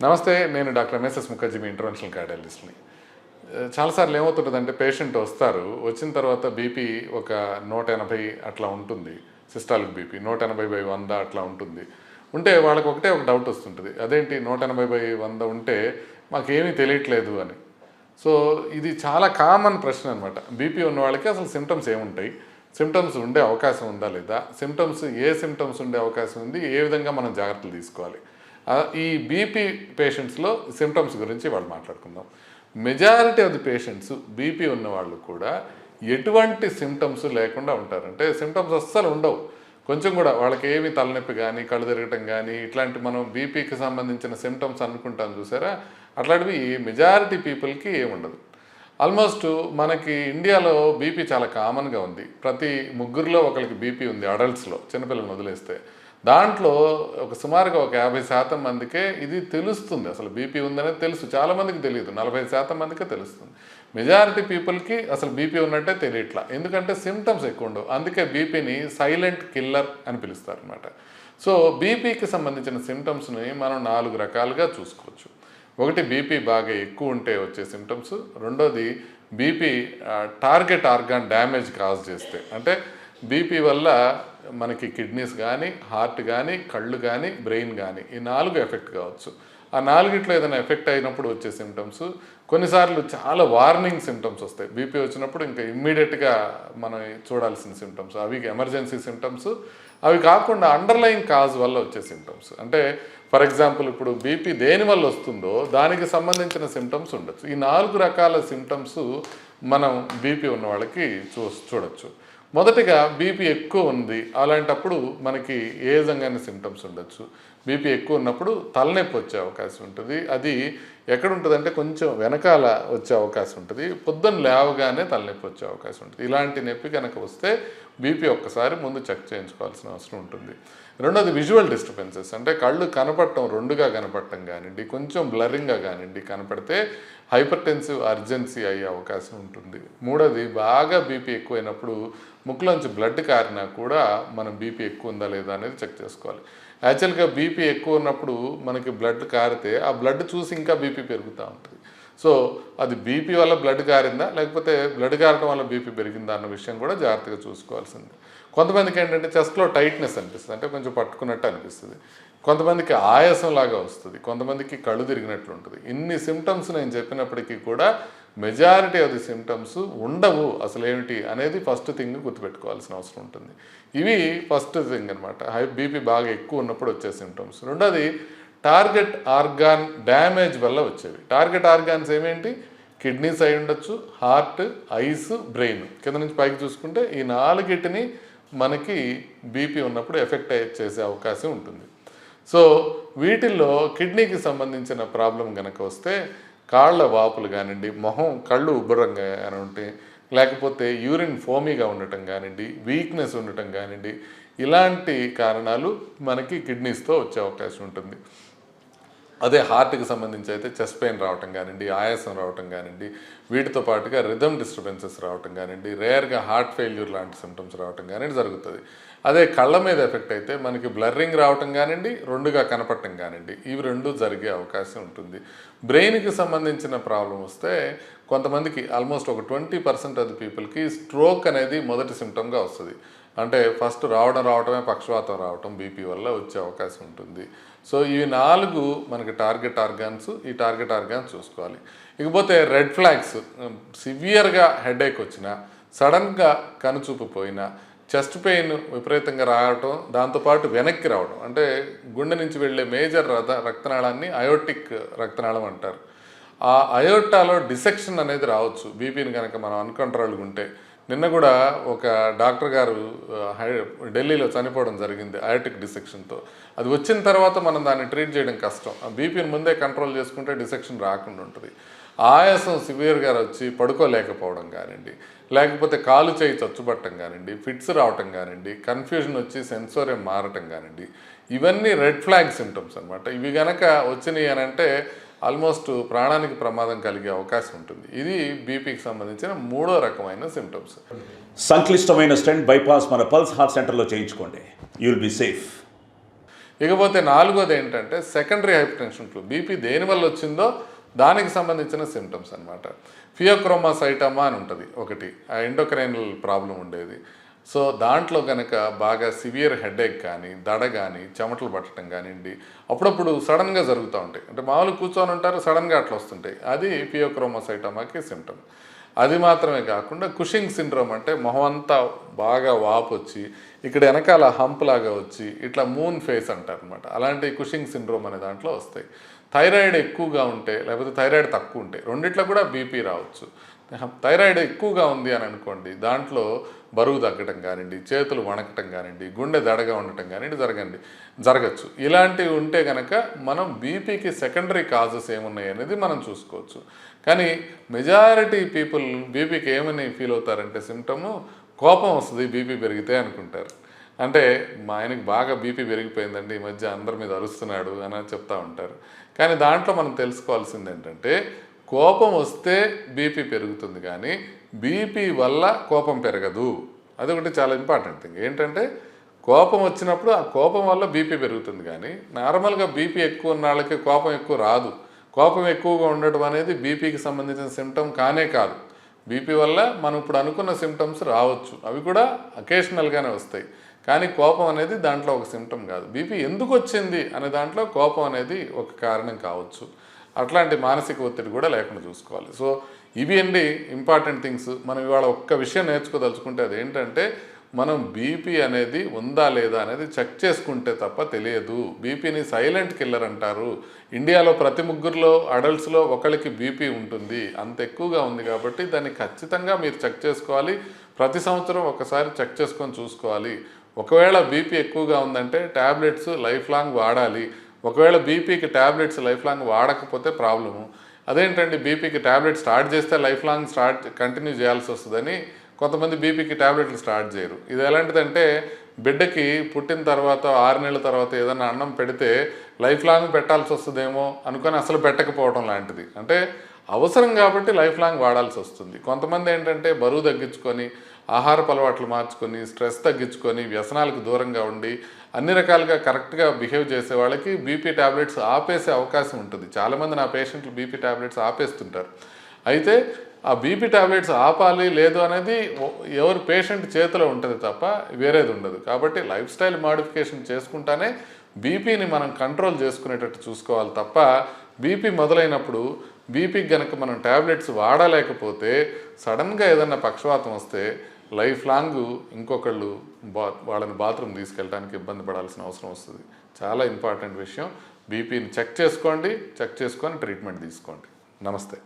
నమస్తే, నేను doctor MSS Mukherjee, మీ interventional కార్డియాలజిస్ట్ని. చాలాసార్లు ఏమవుతుంటుందంటే పేషెంట్ వస్తారు, వచ్చిన తర్వాత బీపీ ఒక 180 అట్లా ఉంటుంది. సిస్టాలిక్ బీపీ 180/100 అట్లా ఉంటుంది. ఉంటే వాళ్ళకి ఒక డౌట్ వస్తుంటుంది, అదేంటి 180/100 ఉంటే మాకేమీ తెలియట్లేదు అని. సో ఇది చాలా కామన్ ప్రశ్న అనమాట. బీపీ ఉన్న వాళ్ళకి అసలు సిమ్టమ్స్ ఏముంటాయి, సిమ్టమ్స్ ఉండే అవకాశం ఉందా లేదా, ఏ సిమ్టమ్స్ ఉండే అవకాశం ఉంది, ఏ విధంగా మనం జాగ్రత్తలు తీసుకోవాలి. ఈ బీపీ పేషెంట్స్లో సిమ్టమ్స్ గురించి వాళ్ళు మాట్లాడుకుందాం. Majority of the patients BP ఉన్న వాళ్ళు కూడా ఎటువంటి సిమ్టమ్స్ లేకుండా ఉంటారు. అంటే సిమ్టమ్స్ అస్సలు ఉండవు, కొంచెం కూడా. వాళ్ళకి ఏమి తలనొప్పి కానీ, కళ్ళు తిరగటం కానీ, ఇట్లాంటి మనం బీపీకి సంబంధించిన సిమ్టమ్స్ అనుకుంటాం చూసారా, అట్లాంటివి మెజారిటీ పీపుల్కి ఏముండదు. ఆల్మోస్ట్ మనకి ఇండియాలో బీపీ చాలా కామన్గా ఉంది. ప్రతి ముగ్గురులో ఒకరికి బీపీ ఉంది అడల్ట్స్లో, చిన్నపిల్లలను వదిలేస్తే. దాంట్లో సుమారుగా 50% మందికే ఇది తెలుస్తుంది. అసలు బీపీ ఉందనేది తెలుసు, చాలామందికి తెలియదు. 40% మందికే తెలుస్తుంది. మెజారిటీ పీపుల్కి అసలు బీపీ ఉన్నట్టే తెలియట్లా, ఎందుకంటే సిమ్టమ్స్ ఎక్కువ ఉండవు. అందుకే బీపీని సైలెంట్ కిల్లర్ అని పిలుస్తారు అనమాట. సో బీపీకి సంబంధించిన సిమ్టమ్స్ని మనం 4 రకాలుగా చూసుకోవచ్చు. ఒకటి, బీపీ బాగా ఎక్కువ ఉంటే వచ్చే సిమ్టమ్స్. రెండోది, BP target organ damage cause చేస్తే, అంటే బీపీ వల్ల మనకి కిడ్నీస్ కానీ, హార్ట్ కానీ, కళ్ళు కానీ, బ్రెయిన్ కానీ, ఈ 4 ఎఫెక్ట్ కావచ్చు. ఆ 4గిట్లో ఏదైనా ఎఫెక్ట్ అయినప్పుడు వచ్చే సిమ్టమ్స్. కొన్నిసార్లు చాలా వార్నింగ్ సిమ్టమ్స్ వస్తాయి. బీపీ వచ్చినప్పుడు ఇంకా ఇమ్మీడియట్గా మనం చూడాల్సిన సిమ్టమ్స్, అవి ఎమర్జెన్సీ సిమ్టమ్స్. అవి కాకుండా అండర్లైన్ కాజ్ వల్ల వచ్చే సిమ్టమ్స్, అంటే ఫర్ ఎగ్జాంపుల్ ఇప్పుడు బీపీ దేని వల్ల వస్తుందో దానికి సంబంధించిన సిమ్టమ్స్ ఉండొచ్చు. ఈ 4 రకాల సిమ్టమ్స్ మనం బీపీ ఉన్న వాళ్ళకి చూడొచ్చు. మొదటిగా, బీపీ ఎక్కువ ఉంది, అలాంటప్పుడు మనకి ఏ విధంగానే సిమ్టమ్స్ ఉండొచ్చు. బీపీ ఎక్కువ ఉన్నప్పుడు తలనొప్పి వచ్చే అవకాశం ఉంటుంది. అది ఎక్కడ ఉంటుందంటే కొంచెం వెనకాల వచ్చే అవకాశం ఉంటుంది. పొద్దున్న లేవగానే తలనొప్పి వచ్చే అవకాశం ఉంటుంది. ఇలాంటి నొప్పి కనుక వస్తే బీపీ ఒక్కసారి ముందు చెక్ చేయించుకోవాల్సిన అవసరం ఉంటుంది. రెండోది, విజువల్ డిస్టర్బెన్సెస్, అంటే కళ్ళు కనపడటం, రెండుగా కనపడటం కానివ్వండి, కొంచెం బ్లరింగ్గా కానివ్వండి కనపడితే హైపర్టెన్సివ్ అర్జెన్సీ అయ్యే అవకాశం ఉంటుంది. మూడోది, బాగా బీపీ ఎక్కువైనప్పుడు ముక్కులోంచి బ్లడ్ కారినా కూడా మనం బీపీ ఎక్కువ ఉందా లేదా అనేది చెక్ చేసుకోవాలి. యాక్చువల్గా బీపీ ఎక్కువ ఉన్నప్పుడు మనకి బ్లడ్ కారితే ఆ బ్లడ్ చూసి ఇంకా బీపీ పెరుగుతూ ఉంటుంది. సో అది బీపీ వల్ల బ్లడ్ కారిందా, లేకపోతే బ్లడ్ కారడం వల్ల బీపీ పెరిగిందా అన్న విషయం కూడా జాగ్రత్తగా చూసుకోవాల్సింది. కొంతమందికి ఏంటంటే చెస్ట్లో టైట్నెస్ అనిపిస్తుంది, అంటే కొంచెం పట్టుకున్నట్టు అనిపిస్తుంది. కొంతమందికి ఆయాసం లాగా వస్తుంది, కొంతమందికి కళ్ళు తిరిగినట్లు ఉంటుంది. ఇన్ని సిమ్టమ్స్ నేను చెప్పినప్పటికీ కూడా మెజారిటీ ఆఫ్ ది సిమ్టమ్స్ ఉండవు. అసలు ఏమిటి అనేది ఫస్ట్ థింగ్ గుర్తుపెట్టుకోవాల్సిన అవసరం ఉంటుంది. ఇవి ఫస్ట్ థింగ్ అనమాట, బీపీ బాగా ఎక్కువ ఉన్నప్పుడు వచ్చే సిమ్టమ్స్. రెండోది, టార్గెట్ ఆర్గాన్ డ్యామేజ్ వల్ల వచ్చేవి. Target organs ఏమేంటి? కిడ్నీస్ అయి ఉండొచ్చు, హార్ట్, ఐస్, బ్రెయిన్. కింద నుంచి పైకి చూసుకుంటే ఈ 4గిటిని మనకి బీపీ ఉన్నప్పుడు ఎఫెక్ట్ చేసే అవకాశం ఉంటుంది. సో వీటిల్లో కిడ్నీకి సంబంధించిన ప్రాబ్లం కనుక వస్తే కాళ్ళ వాపులు కానివ్వండి, కళ్ళు ఉబ్బరంగా కానివ్వండి, లేకపోతే యూరిన్ ఫోమీగా ఉండటం కానివ్వండి, వీక్నెస్ ఉండటం కానివ్వండి, ఇలాంటి కారణాలు మనకి కిడ్నీస్తో వచ్చే అవకాశం ఉంటుంది. అదే హార్ట్కి సంబంధించి అయితే చెస్ట్ పెయిన్ రావటం కానివ్వండి, ఆయాసం రావటం కానివ్వండి, వీటితో పాటుగా రిథమ్ డిస్టర్బెన్సెస్ రావటం కానివ్వండి, రేర్గా హార్ట్ ఫెయిల్యూర్ లాంటి సిమ్టమ్స్ రావటం కానివ్వండి జరుగుతుంది. అదే కళ్ళ మీద ఎఫెక్ట్ అయితే మనకి బ్లర్రింగ్ రావటం కానివ్వండి, రెండుగా కనపడటం కానివ్వండి, ఇవి రెండు జరిగే అవకాశం ఉంటుంది. బ్రెయిన్కి సంబంధించిన ప్రాబ్లం వస్తే కొంతమందికి ఆల్మోస్ట్ ఒక 20% ఆఫ్ ది పీపుల్కి స్ట్రోక్ అనేది మొదటి సిమ్టమ్గా వస్తుంది. అంటే ఫస్ట్ రావడమే పక్షవాతం రావటం బీపీ వల్ల వచ్చే అవకాశం ఉంటుంది. సో ఇవి 4 మనకి టార్గెట్ ఆర్గాన్స్. ఈ టార్గెట్ ఆర్గాన్స్ చూసుకోవాలి. ఇకపోతే రెడ్ ఫ్లాగ్స్, సివియర్గా హెడేక్ వచ్చినా, సడన్గా కనుచూపు పోయినా, చెస్ట్ పెయిన్ విపరీతంగా రావటం, దాంతోపాటు వెనక్కి రావడం, అంటే గుండె నుంచి వెళ్ళే మేజర్ రక్తనాళాన్ని అయోటిక్ రక్తనాళం అంటారు. ఆ అయోటాలో డిసెక్షన్ అనేది రావచ్చు బీపీని కనుక మనం అన్కంట్రోల్గా ఉంటే. నిన్న కూడా ఒక డాక్టర్ గారు ఢిల్లీలో చనిపోవడం జరిగింది అయోటిక్ డిసెక్షన్తో. అది వచ్చిన తర్వాత మనం దాన్ని ట్రీట్ చేయడం కష్టం. ఆ బీపీని ముందే కంట్రోల్ చేసుకుంటే డిసెక్షన్ రాకుండా ఉంటుంది. ఆయాసం సివియర్గా వచ్చి పడుకోలేకపోవడం కానివ్వండి, లేకపోతే కాలు చేయి చచ్చుపట్టడం కానివ్వండి, ఫిట్స్ రావటం కానివ్వండి, కన్ఫ్యూజన్ వచ్చి సెన్సోరియం మారటం కానివ్వండి, ఇవన్నీ రెడ్ ఫ్లాగ్ సిమ్టమ్స్ అనమాట. ఇవి కనుక వచ్చినాయి అని అంటే ఆల్మోస్ట్ ప్రాణానికి ప్రమాదం కలిగే అవకాశం ఉంటుంది. ఇది బీపీకి సంబంధించిన 3వ రకమైన సిమ్టమ్స్. సంక్లిష్టమైన స్టెంట్ బైపాస్ మన పల్స్ హార్ట్ సెంటర్లో చేయించుకోండి, యూ విల్ బి సేఫ్. ఇకపోతే నాలుగోది ఏంటంటే secondary hyper tension flu, BP దేనివల్ల వచ్చిందో దానికి సంబంధించిన సిమ్టమ్స్ అనమాట. ఫియోక్రోమాసైటమా అని ఉంటుంది ఒకటి, ఆ ఎండోక్రైనల్ ప్రాబ్లం ఉండేది. సో దాంట్లో కనుక బాగా సివియర్ హెడేక్ కానీ, దడ కానీ, చెమటలు పట్టడం కానివ్వండి, అప్పుడప్పుడు సడన్గా జరుగుతూ ఉంటాయి. అంటే మామూలు కూర్చొని ఉంటారు, సడన్గా అట్లా వస్తుంటాయి. అది ఫియోక్రోమాసైటమాకి సిమ్టమ్. అది మాత్రమే కాకుండా కుషింగ్ సిండ్రోమ్ అంటే మొహం అంతా బాగా వాపు వచ్చి ఇక్కడ వెనకాల హంప్ లాగా వచ్చి ఇట్లా మూన్ ఫేస్ అంటారు అనమాట. అలాంటి కుషింగ్ సిండ్రోమ్ అనే దాంట్లో వస్తాయి. థైరాయిడ్ ఎక్కువగా ఉంటే లేకపోతే థైరాయిడ్ తక్కువ ఉంటే రెండిట్లో కూడా బీపీ రావచ్చు. థైరాయిడ్ ఎక్కువగా ఉంది అని అనుకోండి, దాంట్లో బరువు తగ్గడం కానివ్వండి, చేతులు వణకటం కానివ్వండి, గుండె దడగా ఉండటం కానివ్వండి జరగచ్చు. ఇలాంటివి ఉంటే కనుక మనం బీపీకి సెకండరీ కాజెస్ ఏమున్నాయి అనేది మనం చూసుకోవచ్చు. కానీ మెజారిటీ పీపుల్ బీపీకి ఏమని ఫీల్ అవుతారంటే సిమ్టము కోపం వస్తుంది బీపీ పెరిగితే అనుకుంటారు. అంటే మా ఆయనకి బాగా బీపీ పెరిగిపోయిందండి, ఈ మధ్య అందరి మీద అరుస్తున్నాడు అని చెప్తూ ఉంటారు. కానీ దాంట్లో మనం తెలుసుకోవాల్సింది ఏంటంటే కోపం వస్తే బీపీ పెరుగుతుంది కానీ బీపీ వల్ల కోపం పెరగదు. అదొకటి చాలా ఇంపార్టెంట్ థింగ్. ఏంటంటే కోపం వచ్చినప్పుడు ఆ కోపం వల్ల బీపీ పెరుగుతుంది కానీ నార్మల్గా బీపీ ఎక్కువ ఉన్న వాళ్ళకి కోపం ఎక్కువ రాదు. కోపం ఎక్కువగా ఉండడం అనేది బీపీకి సంబంధించిన సిమ్టమ్ కానే కాదు. బీపీ వల్ల మనం ఇప్పుడు అనుకున్న సిమ్టమ్స్ రావచ్చు, అవి కూడా అకేషనల్గానే వస్తాయి. కానీ కోపం అనేది దాంట్లో ఒక సిమ్టమ్ కాదు. బీపీ ఎందుకు వచ్చింది అనే దాంట్లో కోపం అనేది ఒక కారణం కావచ్చు. అట్లాంటి మానసిక ఒత్తిడి కూడా లేకుండా చూసుకోవాలి. సో ఇవి అండి ఇంపార్టెంట్ థింగ్స్. మనం ఇవాళ ఒక్క విషయం నేర్చుకోదలుచుకుంటే అది ఏంటంటే మనం బీపీ అనేది ఉందా లేదా అనేది చెక్ చేసుకుంటే తప్ప తెలియదు. బీపీని సైలెంట్ కిల్లర్ అంటారు. ఇండియాలో ప్రతి ముగ్గురులో అడల్ట్స్లో ఒకరికి బీపీ ఉంటుంది. అంత ఎక్కువగా ఉంది కాబట్టి దాన్ని ఖచ్చితంగా మీరు చెక్ చేసుకోవాలి. ప్రతి సంవత్సరం ఒకసారి చెక్ చేసుకొని చూసుకోవాలి. ఒకవేళ బీపీ ఎక్కువగా ఉందంటే ట్యాబ్లెట్స్ లైఫ్ లాంగ్ వాడాలి. ఒకవేళ బీపీకి ట్యాబ్లెట్స్ లైఫ్ లాంగ్ వాడకపోతే ప్రాబ్లము. అదేంటండి బీపీకి ట్యాబ్లెట్ స్టార్ట్ చేస్తే లైఫ్ లాంగ్ కంటిన్యూ చేయాల్సి వస్తుందని కొంతమంది బీపీకి ట్యాబ్లెట్లు స్టార్ట్ చేయరు. ఇది ఎలాంటిదంటే బిడ్డకి పుట్టిన తర్వాత 6 నెలల తర్వాత ఏదైనా అన్నం పెడితే లైఫ్ లాంగ్ పెట్టాల్సి వస్తుందేమో అనుకొని అసలు పెట్టకపోవడం లాంటిది. అంటే అవసరం కాబట్టి లైఫ్ లాంగ్ వాడాల్సి వస్తుంది. కొంతమంది ఏంటంటే బరువు తగ్గించుకొని, ఆహారపు అలవాట్లు మార్చుకొని, స్ట్రెస్ తగ్గించుకొని, వ్యసనాలకు దూరంగా ఉండి అన్ని రకాలుగా కరెక్ట్గా బిహేవ్ చేసే వాళ్ళకి బీపీ ట్యాబ్లెట్స్ ఆపేసే అవకాశం ఉంటుంది. చాలామంది నా పేషెంట్లు బీపీ ట్యాబ్లెట్స్ ఆపేస్తుంటారు. అయితే ఆ బీపీ ట్యాబ్లెట్స్ ఆపాలి లేదు అనేది ఎవరి పేషెంట్ చేతిలో ఉంటుంది తప్ప వేరేది ఉండదు. కాబట్టి లైఫ్ స్టైల్ మాడిఫికేషన్ చేసుకుంటానే బీపీని మనం కంట్రోల్ చేసుకునేటట్టు చూసుకోవాలి తప్ప బీపీ మొదలైనప్పుడు బీపీకి కనుక మనం ట్యాబ్లెట్స్ వాడలేకపోతే సడన్గా ఏదన్నా పక్షవాతం వస్తే లైఫ్ లాంగ్ ఇంకొకళ్ళు వాళ్ళని బాత్రూమ్ తీసుకెళ్ళడానికి ఇబ్బంది పడాల్సిన అవసరం వస్తుంది. చాలా ఇంపార్టెంట్ విషయం. బీపీని చెక్ చేసుకొని ట్రీట్మెంట్ తీసుకోండి. నమస్తే.